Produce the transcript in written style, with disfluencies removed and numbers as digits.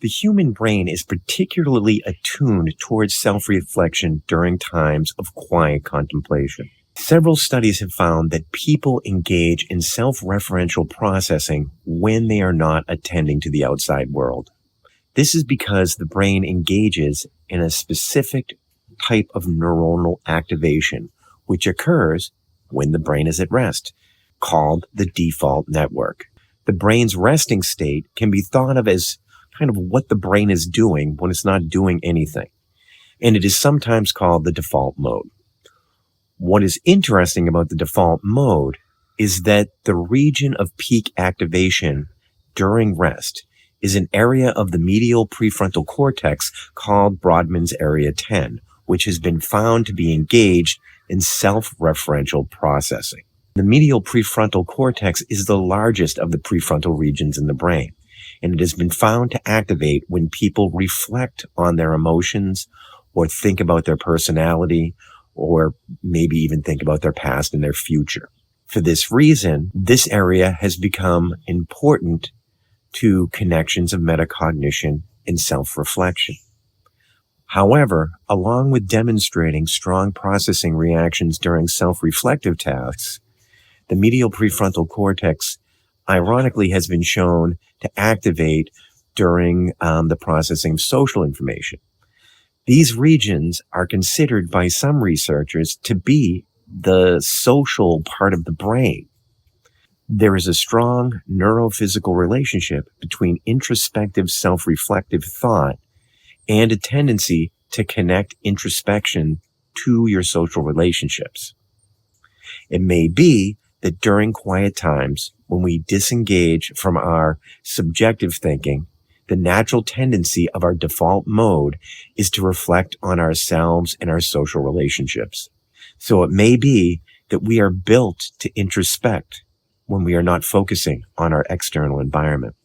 The human brain is particularly attuned towards self-reflection during times of quiet contemplation. Several studies have found that people engage in self-referential processing when they are not attending to the outside world. This is because the brain engages in a specific type of neuronal activation, which occurs when the brain is at rest, called the default network. The brain's resting state can be thought of as kind of what the brain is doing when it's not doing anything, and it is sometimes called the default mode. What is interesting about the default mode is that the region of peak activation during rest is an area of the medial prefrontal cortex called Brodmann's Area 10, which has been found to be engaged in self-referential processing. The medial prefrontal cortex is the largest of the prefrontal regions in the brain, and it has been found to activate when people reflect on their emotions or think about their personality or maybe even think about their past and their future. For this reason, this area has become important to connections of metacognition and self-reflection. However, along with demonstrating strong processing reactions during self-reflective tasks, the medial prefrontal cortex, ironically, has been shown to activate during the processing of social information. These regions are considered by some researchers to be the social part of the brain. There is a strong neurophysical relationship between introspective self-reflective thought and a tendency to connect introspection to your social relationships. It may be that during quiet times, when we disengage from our subjective thinking, the natural tendency of our default mode is to reflect on ourselves and our social relationships. So it may be that we are built to introspect when we are not focusing on our external environment.